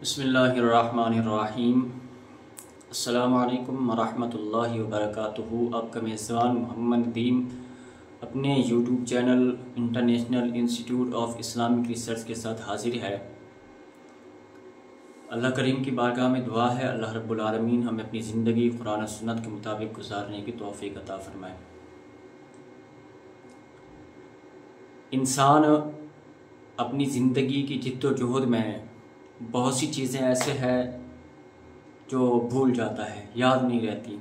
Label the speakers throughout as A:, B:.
A: بسم اللہ الرحمن الرحیم۔ السلام علیکم ورحمۃ اللہ وبرکاتہ۔ آپ کا میزبان محمد ندیم اپنے YouTube channel international institute of Islamic research کے ساتھ حاضر ہے۔ اللہ کریم کی بارگاہ میں دعا ہے اللہ رب العالمین ہمیں اپنی زندگی قرآن و سنت کے مطابق گزارنے کی توفیق عطا فرمائے۔ انسان اپنی زندگی کی جد و جہد میں بہت سی چیزیں ایسے ہیں جو بھول جاتا ہے، یاد نہیں رہتی۔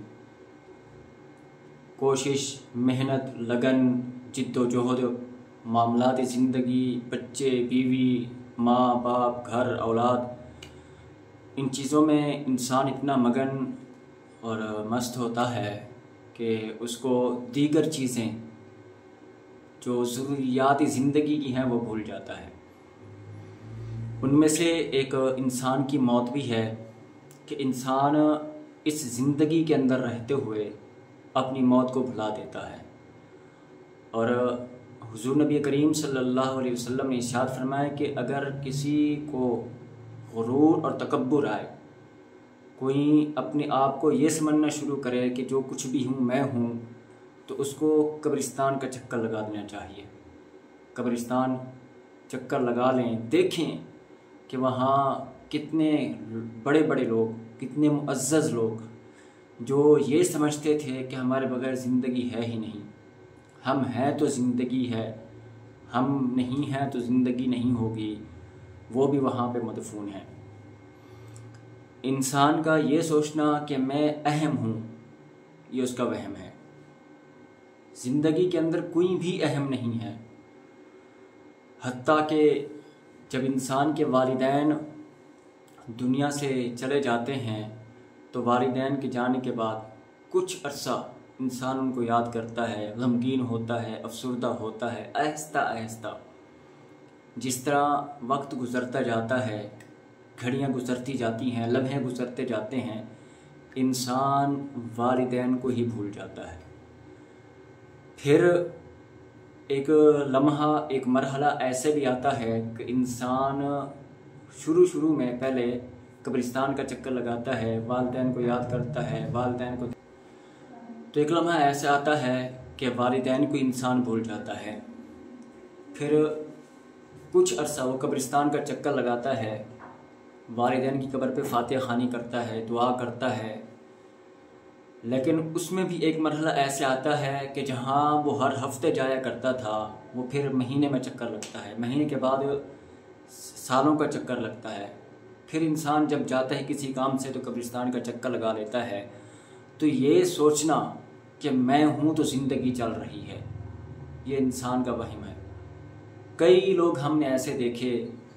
A: کوشش، محنت، لگن، جد و جہد، معاملات زندگی، بچے، بیوی، ماں باپ، گھر، اولاد، ان چیزوں میں انسان اتنا مگن اور مست ہوتا ہے کہ اس کو دیگر چیزیں جو ضروریات زندگی کی ہیں وہ بھول جاتا ہے۔ ان میں سے ایک انسان کی موت بھی ہے کہ انسان اس زندگی کے اندر رہتے ہوئے اپنی موت کو بھلا دیتا ہے۔ اور حضور نبی کریم صلی اللہ علیہ وسلم نے ارشاد فرمایا کہ اگر کسی کو غرور اور تکبر آئے، کوئی اپنے آپ کو یہ سمجھنا شروع کرے کہ جو کچھ بھی ہوں میں ہوں، تو اس کو قبرستان کا چکر لگا دینا چاہیے۔ قبرستان چکر لگا لیں، دیکھیں کہ وہاں کتنے بڑے بڑے لوگ، کتنے معزز لوگ جو یہ سمجھتے تھے کہ ہمارے بغیر زندگی ہے ہی نہیں، ہم ہیں تو زندگی ہے، ہم نہیں ہیں تو زندگی نہیں ہوگی، وہ بھی وہاں پہ مدفون ہیں۔ انسان کا یہ سوچنا کہ میں اہم ہوں، یہ اس کا وہم ہے۔ زندگی کے اندر کوئی بھی اہم نہیں ہے، حتیٰ کہ جب انسان کے والدین دنیا سے چلے جاتے ہیں تو والدین کے جانے کے بعد کچھ عرصہ انسان ان کو یاد کرتا ہے، غمگین ہوتا ہے، افسردہ ہوتا ہے، آہستہ آہستہ جس طرح وقت گزرتا جاتا ہے، گھڑیاں گزرتی جاتی ہیں، لمحے گزرتے جاتے ہیں، انسان والدین کو ہی بھول جاتا ہے۔ پھر ایک لمحہ، ایک مرحلہ ایسے بھی آتا ہے کہ انسان شروع میں پہلے قبرستان کا چکر لگاتا ہے، والدین کو یاد کرتا ہے، والدین کو، تو ایک لمحہ ایسا آتا ہے کہ والدین کو انسان بھول جاتا ہے۔ پھر کچھ عرصہ وہ قبرستان کا چکر لگاتا ہے، والدین کی قبر پہ فاتحہ خوانی کرتا ہے، دعا کرتا ہے، لیکن اس میں بھی ایک مرحلہ ایسے آتا ہے کہ جہاں وہ ہر ہفتے جایا کرتا تھا وہ پھر مہینے میں چکر لگتا ہے، مہینے کے بعد سالوں کا چکر لگتا ہے۔ پھر انسان جب جاتا ہے کسی کام سے تو قبرستان کا چکر لگا لیتا ہے۔ تو یہ سوچنا کہ میں ہوں تو زندگی چل رہی ہے، یہ انسان کا وہم ہے۔ کئی لوگ ہم نے ایسے دیکھے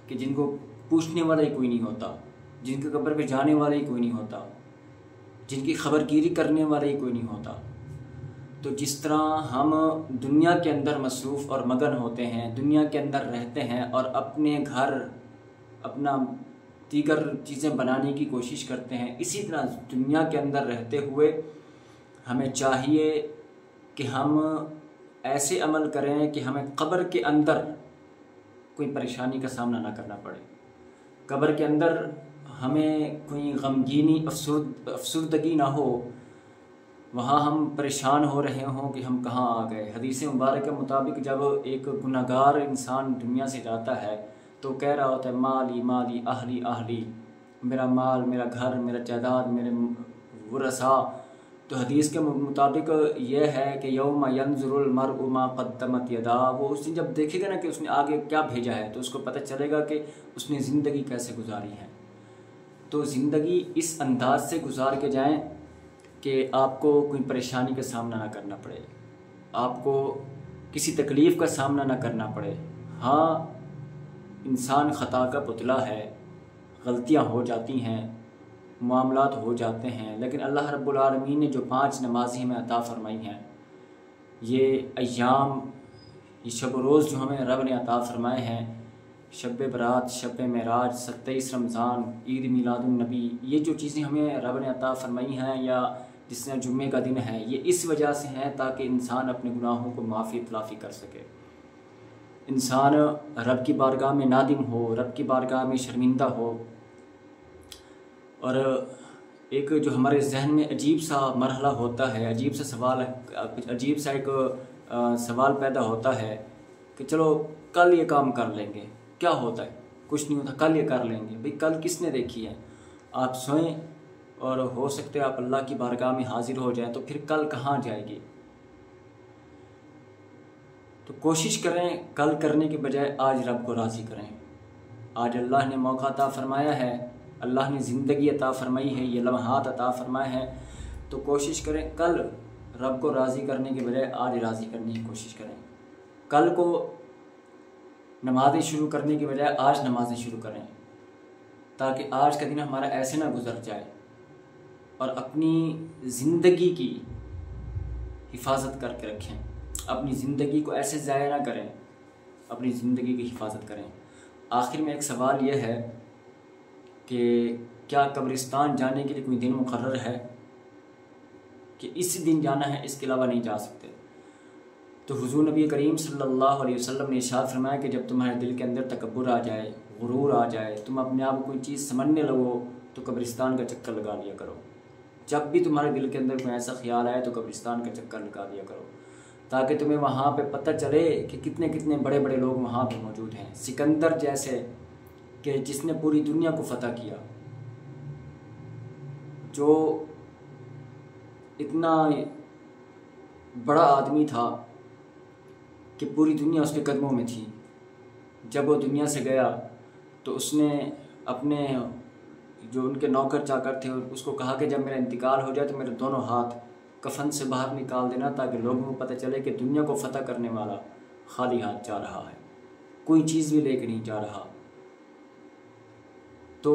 A: کہ جن کو پوچھنے والا ہی کوئی نہیں ہوتا، جن کے قبر پہ جانے والا ہی کوئی نہیں ہوتا، جن کی خبر گیری کرنے والا ہی کوئی نہیں ہوتا۔ تو جس طرح ہم دنیا کے اندر مصروف اور مگن ہوتے ہیں، دنیا کے اندر رہتے ہیں اور اپنے گھر، اپنا دیگر چیزیں بنانے کی کوشش کرتے ہیں، اسی طرح دنیا کے اندر رہتے ہوئے ہمیں چاہیے کہ ہم ایسے عمل کریں کہ ہمیں قبر کے اندر کوئی پریشانی کا سامنا نہ کرنا پڑے، قبر کے اندر ہمیں کوئی غمگینی، افسردگی نہ ہو، وہاں ہم پریشان ہو رہے ہوں کہ ہم کہاں آ گئے۔ حدیث مبارک کے مطابق جب ایک گناہگار انسان دنیا سے جاتا ہے تو کہہ رہا ہوتا ہے مالی مالی اہلی اہلی، میرا مال، میرا گھر، میرا جائیداد، میرے ورثاء۔ تو حدیث کے مطابق یہ ہے کہ یوم ینظر المرء ما قدمت یداہ، وہ اس دن جب دیکھے گا نا کہ اس نے آگے کیا بھیجا ہے تو اس کو پتہ چلے گا کہ اس نے زندگی کیسے گزاری ہے۔ تو زندگی اس انداز سے گزار کے جائیں کہ آپ کو کوئی پریشانی کا سامنا نہ کرنا پڑے، آپ کو کسی تکلیف کا سامنا نہ کرنا پڑے۔ ہاں، انسان خطا کا پتلا ہے، غلطیاں ہو جاتی ہیں، معاملات ہو جاتے ہیں، لیکن اللہ رب العالمین نے جو 5 نمازیں ہمیں عطا فرمائی ہیں، یہ ایام، یہ شب و روز جو ہمیں رب نے عطا فرمائے ہیں، شب برات، شب معراج، 27 رمضان، عید میلاد النبی، یہ جو چیزیں ہمیں رب نے عطا فرمائی ہیں، یا جس طرح جمعے کا دن ہے، یہ اس وجہ سے ہیں تاکہ انسان اپنے گناہوں کو معافی تلافی کر سکے، انسان رب کی بارگاہ میں نادم ہو، رب کی بارگاہ میں شرمندہ ہو، اور ایک جو ہمارے ذہن میں عجیب سا مرحلہ ہوتا ہے، عجیب سا سوال ایک سوال پیدا ہوتا ہے کہ چلو کل یہ کام کر لیں گے، کیا ہوتا ہے؟ کچھ نہیں ہوتا، کل یہ کر لیں گے۔ بھئی کل کس نے دیکھی ہے؟ آپ سوئیں اور ہو سکتے آپ اللہ کی بارگاہ میں حاضر ہو جائیں، تو پھر کل کہاں جائے گی؟ تو کوشش کریں کل کرنے کے بجائے آج رب کو راضی کریں۔ آج اللہ نے موقع عطا فرمایا ہے، اللہ نے زندگی عطا فرمائی ہے، یہ لمحات عطا فرمائے ہیں، تو کوشش کریں کل رب کو راضی کرنے کے بجائے آج راضی کرنے کی کوشش کریں۔ کل کو نمازیں شروع کرنے کے بجائے آج نمازیں شروع کریں، تاکہ آج کا دن ہمارا ایسے نہ گزر جائے، اور اپنی زندگی کی حفاظت کر کے رکھیں، اپنی زندگی کو ایسے ضائع نہ کریں، اپنی زندگی کی حفاظت کریں۔ آخر میں ایک سوال یہ ہے کہ کیا قبرستان جانے کے لیے کوئی دن مقرر ہے کہ اس دن جانا ہے، اس کے علاوہ نہیں جا سکتے؟ تو حضور نبی کریم صلی اللہ علیہ وسلم نے ارشاد فرمایا کہ جب تمہارے دل کے اندر تکبر آ جائے، غرور آ جائے، تم اپنے آپ کو کوئی چیز سمجھنے لگو، تو قبرستان کا چکر لگا لیا کرو۔ جب بھی تمہارے دل کے اندر کوئی ایسا خیال آئے تو قبرستان کا چکر لگا دیا کرو، تاکہ تمہیں وہاں پہ پتہ چلے کہ کتنے کتنے بڑے بڑے لوگ وہاں پہ موجود ہیں۔ سکندر جیسے کہ جس نے پوری دنیا کو فتح کیا، جو اتنا بڑا آدمی تھا کہ پوری دنیا اس کے قدموں میں تھی، جب وہ دنیا سے گیا تو اس نے اپنے جو ان کے نوکر چاکر تھے اس کو کہا کہ جب میرا انتقال ہو جائے تو میرے دونوں ہاتھ کفن سے باہر نکال دینا، تاکہ لوگوں کو پتہ چلے کہ دنیا کو فتح کرنے والا خالی ہاتھ جا رہا ہے، کوئی چیز بھی لے کے نہیں جا رہا۔ تو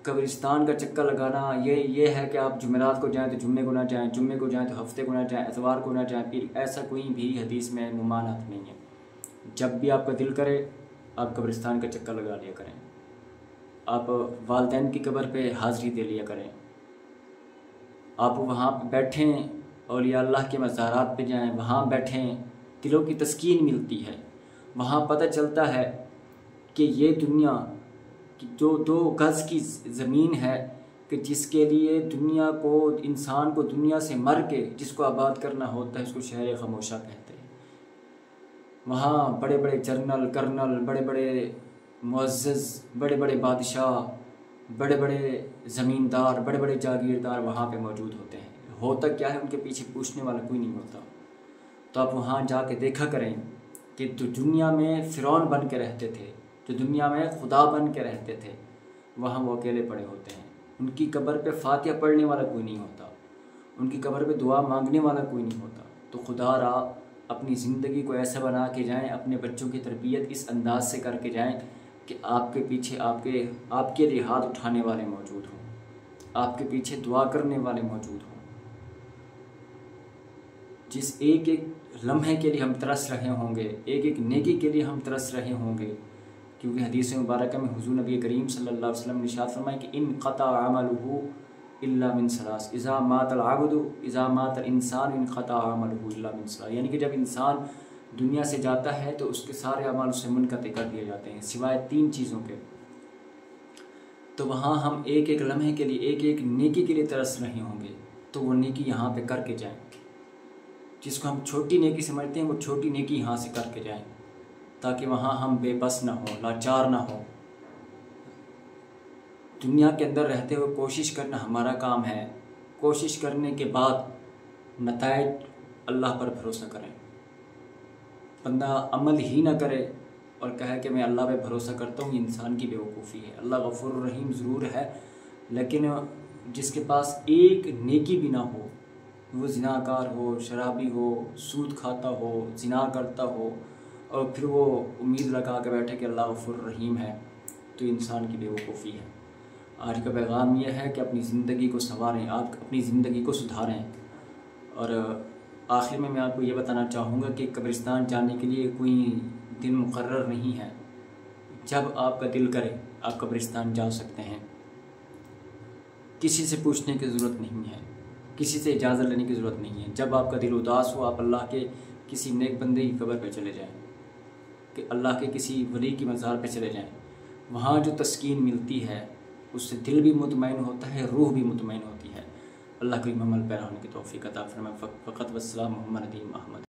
A: قبرستان کا چکر لگانا یہ ہے کہ آپ جمعرات کو جائیں تو جمعے کو نہ جائیں، جمعے کو جائیں تو ہفتے کو نہ جائیں، اتوار کو نہ جائیں، پھر ایسا کوئی بھی حدیث میں ممانعت نہیں ہے۔ جب بھی آپ کا دل کرے آپ قبرستان کا چکر لگا لیا کریں، آپ والدین کی قبر پہ حاضری دے لیا کریں، آپ وہاں پہ بیٹھیں، اولیاء اللہ کے مزارات پہ جائیں، وہاں بیٹھیں، دلوں کی تسکین ملتی ہے۔ وہاں پتہ چلتا ہے کہ یہ دنیا جو 2 گز کی زمین ہے کہ جس کے لیے دنیا کو، انسان کو دنیا سے مر کے جس کو آباد کرنا ہوتا ہے، اس کو شہر خاموشہ کہتے ہیں۔ وہاں بڑے بڑے جنرل، کرنل، بڑے بڑے معزز، بڑے بڑے بادشاہ، بڑے بڑے زمیندار، بڑے بڑے جاگیردار وہاں پہ موجود ہوتے ہیں۔ ہوتا کیا ہے، ان کے پیچھے پوچھنے والا کوئی نہیں ہوتا۔ تو آپ وہاں جا کے دیکھا کریں کہ جو دنیا میں فرعون بن کے رہتے تھے، جو دنیا میں خدا بن کے رہتے تھے، وہاں وہ اکیلے پڑے ہوتے ہیں۔ ان کی قبر پہ فاتحہ پڑھنے والا کوئی نہیں ہوتا، ان کی قبر پہ دعا مانگنے والا کوئی نہیں ہوتا۔ تو خدا را اپنی زندگی کو ایسا بنا کے جائیں، اپنے بچوں کی تربیت اس انداز سے کر کے جائیں کہ آپ کے پیچھے آپ کے لیے ہاتھ اٹھانے والے موجود ہوں، آپ کے پیچھے دعا کرنے والے موجود ہوں۔ جس ایک ایک لمحے کے لیے ہم ترس رہے ہوں گے، ایک ایک نیکی کے لیے ہم ترس رہے ہوں گے، کیونکہ حدیث مبارکہ میں حضور نبی کریم صلی اللہ علیہ وسلم نے ارشاد فرمایا کہ انقطع عملہ الا من ثلاث، اذا مات العبد، اذا مات الانسان انقطع عملہ الا من ثلاث، یعنی کہ جب انسان دنیا سے جاتا ہے تو اس کے سارے اعمال اسے منقطع کر دیے جاتے ہیں سوائے 3 چیزوں کے۔ تو وہاں ہم ایک ایک لمحے کے لیے، ایک ایک نیکی کے لیے ترس رہے ہوں گے، تو وہ نیکی یہاں پہ کر کے جائیں۔ جس کو ہم چھوٹی نیکی سمجھتے ہیں وہ چھوٹی نیکی یہاں سے کر کے جائیں، تاکہ وہاں ہم بے بس نہ ہوں، لاچار نہ ہوں۔ دنیا کے اندر رہتے ہوئے کوشش کرنا ہمارا کام ہے، کوشش کرنے کے بعد نتائج اللہ پر بھروسہ کریں۔ بندہ عمل ہی نہ کرے اور کہے کہ میں اللہ پہ بھروسہ کرتا ہوں، یہ انسان کی بیوقوفی ہے۔ اللہ غفور الرحیم ضرور ہے، لیکن جس کے پاس ایک نیکی بھی نہ ہو، وہ زناکار ہو، شرابی ہو، سود کھاتا ہو، زنا کرتا ہو، اور پھر وہ امید لگا کے بیٹھے کہ اللہ غفور الرحیم ہے، تو انسان کی بیوقوفی ہے۔ آج کا پیغام یہ ہے کہ اپنی زندگی کو سنواریں، آپ اپنی زندگی کو سدھاریں۔ اور آخر میں آپ کو یہ بتانا چاہوں گا کہ قبرستان جانے کے لیے کوئی دن مقرر نہیں ہے، جب آپ کا دل کرے آپ قبرستان جا سکتے ہیں، کسی سے پوچھنے کی ضرورت نہیں ہے، کسی سے اجازت لینے کی ضرورت نہیں ہے۔ جب آپ کا دل اداس ہو آپ اللہ کے کسی نیک بندے کی قبر پہ چلے جائیں، کہ اللہ کے کسی ولی کی مزار پہ چلے جائیں، وہاں جو تسکین ملتی ہے اس سے دل بھی مطمئن ہوتا ہے، روح بھی مطمئن ہوتی ہے۔ اللہ کریم عمل پیرا ہونے کی توفیق عطا فرمائے۔ فقط والسلام محمد ندیم احمد۔